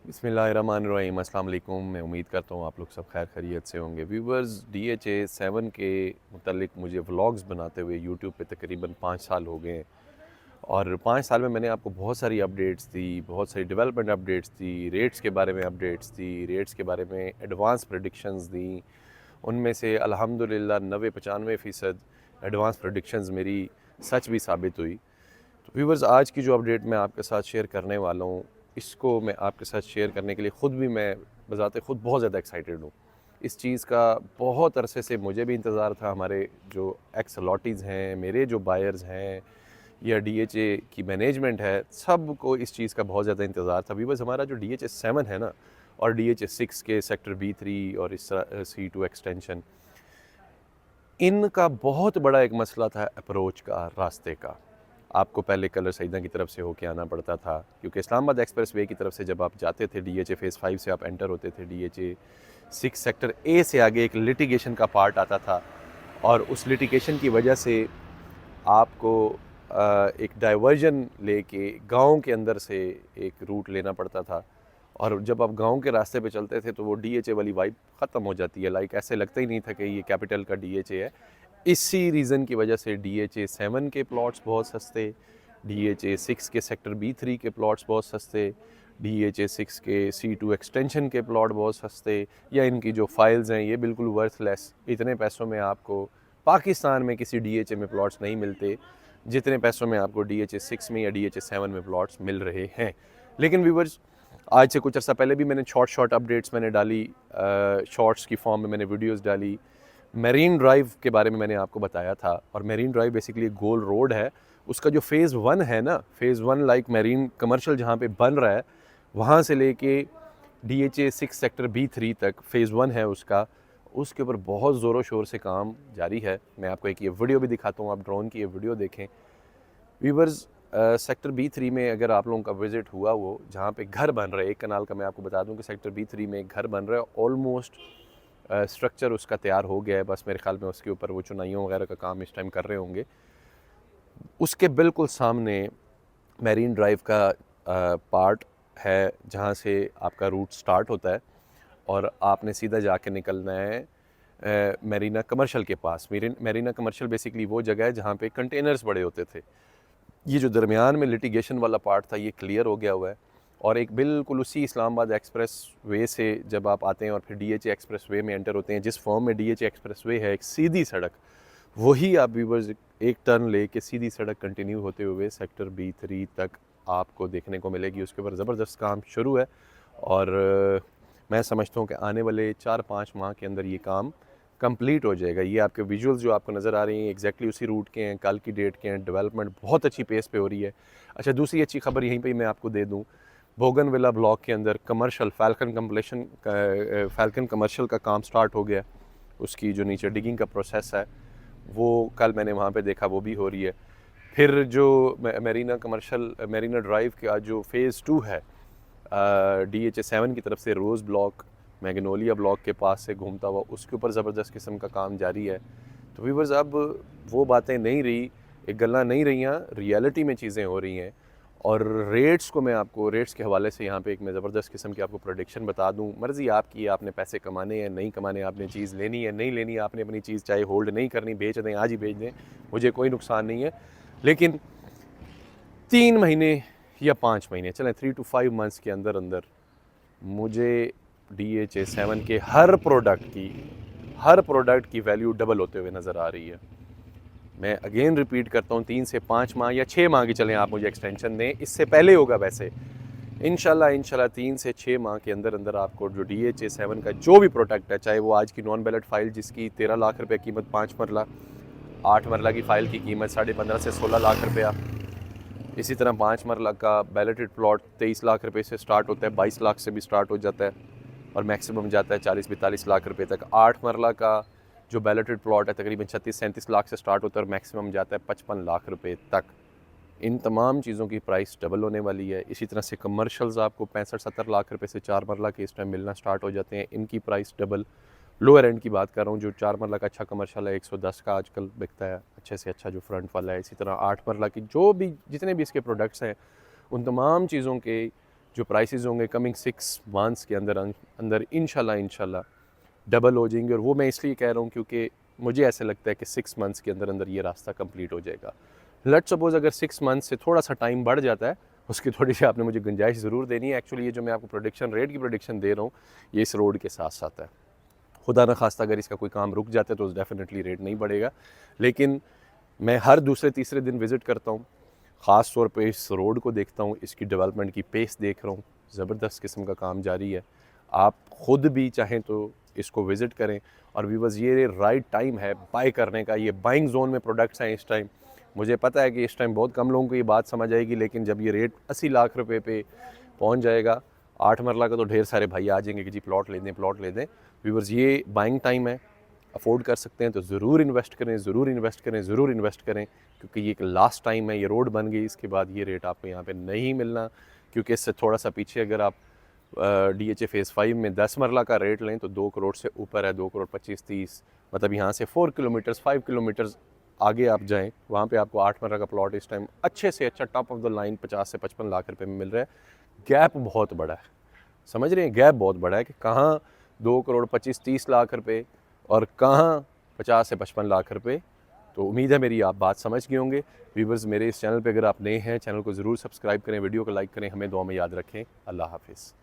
बिस्मिल्लाहिर्रहमानिर्रहीम। अस्सलाम वालेकुम। मैं उम्मीद करता हूँ आप लोग सब खैर खैरियत से होंगे। व्यूवर्स, DHA 7 के मुतल्लिक मुझे व्लॉग्स बनाते हुए यूट्यूब पे तकरीबन 5 साल हो गए हैं और 5 साल में मैंने आपको बहुत सारी अपडेट्स दी, बहुत सारी डेवलपमेंट अपडेट्स दी, रेट्स के बारे में अपडेट्स दी, रेट्स के बारे में एडवांस प्रेडिक्शंस दी। उनमें से अल्हम्दुलिल्लाह 90-95% एडवांस प्रेडिक्शंस मेरी सच भी साबित हुई। तो व्यूवर्स, आज की जो अपडेट मैं आपके साथ शेयर करने वाला हूँ, इसको मैं आपके साथ शेयर करने के लिए ख़ुद भी मैं बज़ाते ख़ुद बहुत ज़्यादा एक्साइटेड हूँ। इस चीज़ का बहुत अरसे से मुझे भी इंतज़ार था। हमारे जो एक्स अलॉटीज़ हैं, मेरे जो बायर्स हैं या DHA की मैनेजमेंट है, सबको इस चीज़ का बहुत ज़्यादा इंतज़ार था। व्यूवर्स, हमारा जो DHA 7 है ना और DHA 6 के सेक्टर B3 और इस तरह C2 एक्सटेंशन, इनका बहुत बड़ा एक मसला था अप्रोच का, रास्ते का। आपको पहले कलर सईदा की तरफ से होके आना पड़ता था, क्योंकि इस्लामाबाद एक्सप्रेस वे की तरफ से जब आप जाते थे DHA फ़ेज़ 5 से आप एंटर होते थे, DHA 6 सेक्टर A से आगे एक लिटिगेशन का पार्ट आता था और उस लिटिगेशन की वजह से आपको एक डाइवर्जन लेके गांव के अंदर से एक रूट लेना पड़ता था। और जब आप गांव के रास्ते पे चलते थे तो वो DHA वाली वाइब ख़त्म हो जाती है। लाइक ऐसे लगता ही नहीं था कि ये कैपिटल का DHA है। इसी रीज़न की वजह से DHA 7 के प्लॉट्स बहुत सस्ते, DHA 6 के सेक्टर B3 के प्लॉट्स बहुत सस्ते, DHA 6 के C2 एक्सटेंशन के प्लॉट बहुत सस्ते, या इनकी जो फाइल्स हैं ये बिल्कुल वर्थलेस। इतने पैसों में आपको पाकिस्तान में किसी DHA में प्लॉट्स नहीं मिलते जितने पैसों में आपको DHA 6 में या DHA 7 में प्लॉट्स मिल रहे हैं। लेकिन व्यूवर्स, आज से कुछ अर्सा पहले भी मैंने शॉर्ट अपडेट्स मैंने डाली, शॉर्ट्स की फॉर्म में मैंने वीडियोस डाली। मेरीन ड्राइव के बारे में मैंने आपको बताया था, और मेरीन ड्राइव बेसिकली एक गोल रोड है। उसका जो फ़ेज़ 1 है ना, फ़ेज़ 1 लाइक मेरीन कमर्शियल जहाँ पे बन रहा है, वहाँ से लेके DHA 6 सेक्टर B3 तक फ़ेज़ 1 है उसका, उसके ऊपर बहुत ज़ोरों शोर से काम जारी है। मैं आपको एक ये वीडियो भी दिखाता हूँ, आप ड्रोन की ये वीडियो देखें। व्यूवर्स, सेक्टर B3 में अगर आप लोगों का विज़िट हुआ, वो जहाँ पे घर बन रहा है, एक कनाल का मैं आपको बता दूं कि सेक्टर B3 में एक घर बन रहा है। ऑलमोस्ट स्ट्रक्चर उसका तैयार हो गया है, बस मेरे ख्याल में उसके ऊपर वो चुनाइयों वगैरह का काम इस टाइम कर रहे होंगे। उसके बिल्कुल सामने मेरीन ड्राइव का पार्ट है जहाँ से आपका रूट स्टार्ट होता है और आपने सीधा जाके निकलना है मेरीना कमर्शियल के पास। मेरीना कमर्शियल बेसिकली वो जगह है जहाँ पे कंटेनर्स बड़े होते थे। ये जो दरमियान में लिटिगेशन वाला पार्ट था, ये क्लियर हो गया हुआ है। और एक बिल्कुल उसी इस्लामाबाद एक्सप्रेस वे से जब आप आते हैं और फिर DHA एक्सप्रेस वे में एंटर होते हैं, जिस फॉर्म में DHA एक्सप्रेस वे है, एक सीधी सड़क, वही आप व्यूवर्स एक टर्न लेके सीधी सड़क कंटिन्यू होते हुए सेक्टर B3 तक आपको देखने को मिलेगी। उसके ऊपर ज़बरदस्त काम शुरू है और मैं समझता हूँ कि आने वाले 4-5 माह के अंदर ये काम कंप्लीट हो जाएगा। ये आपके विजुअल्स जो आपको नज़र आ रही हैं एग्जैक्टली उसी रूट के हैं, कल की डेट के हैं। डेवलपमेंट बहुत अच्छी पेस पे हो रही है। अच्छा, दूसरी अच्छी खबर यहीं पे मैं आपको दे दूं, बोगनविला ब्लॉक के अंदर कमर्शियल फैल्कन कमर्शियल का काम स्टार्ट हो गया। उसकी जो नीचे डिगिंग का प्रोसेस है वो कल मैंने वहाँ पे देखा, वो भी हो रही है। फिर जो मेरीना ड्राइव का जो फ़ेज़ 2 है, DHA 7 की तरफ से रोज़ ब्लॉक मैग्नोलिया ब्लॉक के पास से घूमता हुआ, उसके ऊपर ज़बरदस्त किस्म का काम जारी है। तो व्यूवर्स, अब वो बातें नहीं रही, एक गल्ला नहीं रही, रियलिटी में चीज़ें हो रही हैं। और रेट्स को मैं आपको रेट्स के हवाले से यहाँ पे एक मैं ज़बरदस्त किस्म की आपको प्रोडिक्शन बता दूँ। मर्ज़ी आपकी है, आपने पैसे कमाने हैं नहीं कमाने, आपने चीज़ लेनी है नहीं लेनी, आपने अपनी चीज़ चाहे होल्ड नहीं करनी, बेच दें, आज ही बेच दें, मुझे कोई नुकसान नहीं है। लेकिन 3 महीने या 5 महीने, चलें 3 to 5 मंथ्स के अंदर अंदर मुझे DHA 7 के हर प्रोडक्ट की वैल्यू डबल होते हुए नज़र आ रही है। मैं अगेन रिपीट करता हूँ, 3 से 5 माह या 6 माह की चलें आप मुझे एक्सटेंशन दें, इससे पहले होगा वैसे इंशाल्लाह 3 से 6 माह के अंदर अंदर आपको जो DHA 7 का जो भी प्रोडक्ट है, चाहे वो आज की नॉन बैलेट फाइल जिसकी 13 लाख रुपये कीमत 5 मरला, 8 मरला की फ़ाइल की कीमत 15.5 से 16 लाख रुपया, इसी तरह 5 मरला का बैलेटेड प्लॉट 23 लाख रुपए से स्टार्ट होता है, 22 लाख से भी स्टार्ट हो जाता है और मैक्सिमम जाता है 40-42 लाख रुपए तक। 8 मरला का जो बैलेटेड प्लॉट है तकरीबन 36-37 लाख से स्टार्ट होता है और मैक्सिमम जाता है 55 लाख रुपए तक। इन तमाम चीज़ों की प्राइस डबल होने वाली है। इसी तरह से कमर्शल्स आपको 65-70 लाख रुपए से 4 मरला के इस टाइम मिलना स्टार्ट हो जाते हैं, इनकी प्राइस डबल। लोअर एंड की बात कर रहा हूँ, जो 4 मरला का अच्छा कमर्शियल है 110 का आजकल बिकता है, अच्छे से अच्छा जो फ्रंट वाला है। इसी तरह 8 मरला की जो भी जितने भी इसके प्रोडक्ट्स हैं, उन तमाम चीज़ों के जो प्राइसेस होंगे कमिंग 6 मंथ्स के अंदर इंशाल्लाह डबल हो जाएंगे। और वो मैं इसलिए कह रहा हूँ क्योंकि मुझे ऐसे लगता है कि 6 मंथ्स के अंदर ये रास्ता कंप्लीट हो जाएगा। लेट्स सपोज अगर 6 मंथ्स से थोड़ा सा टाइम बढ़ जाता है, उसकी थोड़ी सी आपने मुझे गुंजाइश ज़रूर देनी है। एक्चुअली ये जो मैं आपको प्रोडिक्शन रेट की प्रोडिक्शन दे रहा हूँ, ये इस रोड के साथ साथ है। खुदा न खास्ता अगर इसका कोई काम रुक जाता है तो डेफिनेटली रेट नहीं बढ़ेगा, लेकिन मैं हर दूसरे तीसरे दिन विज़िट करता हूँ, ख़ास तौर पे इस रोड को देखता हूँ, इसकी डेवलपमेंट की पेस देख रहा हूँ, ज़बरदस्त किस्म का काम जारी है। आप ख़ुद भी चाहें तो इसको विज़िट करें। और व्यूअर्स, ये राइट टाइम है बाय करने का। ये बाइंग जोन में प्रोडक्ट्स हैं इस टाइम। मुझे पता है कि इस टाइम बहुत कम लोगों को ये बात समझ आएगी, लेकिन जब ये रेट 80 लाख रुपए पे पहुंच जाएगा, 8 मरला का, तो ढेर सारे भाई आ जाएंगे कि जी प्लॉट ले दें, प्लॉट ले दें। व्यूअर्स, ये बाइंग टाइम है, अफोर्ड कर सकते हैं तो ज़रूर इन्वेस्ट करें, ज़रूर इन्वेस्ट करें, ज़रूर इन्वेस्ट करें, क्योंकि ये एक लास्ट टाइम है। ये रोड बन गई, इसके बाद ये रेट आपको यहाँ पे नहीं मिलना, क्योंकि इससे थोड़ा सा पीछे अगर आप DHA फेज़ 5 में 10 मरला का रेट लें तो 2 करोड़ से ऊपर है, 2 करोड़ 25-30, मतलब यहाँ से 4 किलोमीटर्स 5 किलोमीटर्स आगे आप जाएँ, वहाँ पे आपको 8 मरला का प्लॉट इस टाइम अच्छे से अच्छा टॉप ऑफ द लाइन 50 से 55 लाख रुपए में मिल रहा है। गैप बहुत बड़ा है, समझ रहे हैं, गैप बहुत बड़ा है कि कहाँ 2 करोड़ 25-30 लाख रुपए और कहाँ 50 से 55 लाख रुपए। तो उम्मीद है मेरी आप बात समझ गए होंगे। व्यूवर्स, मेरे इस चैनल पे अगर आप नए हैं, चैनल को ज़रूर सब्सक्राइब करें, वीडियो को लाइक करें, हमें दुआ में याद रखें। अल्लाह हाफिज़।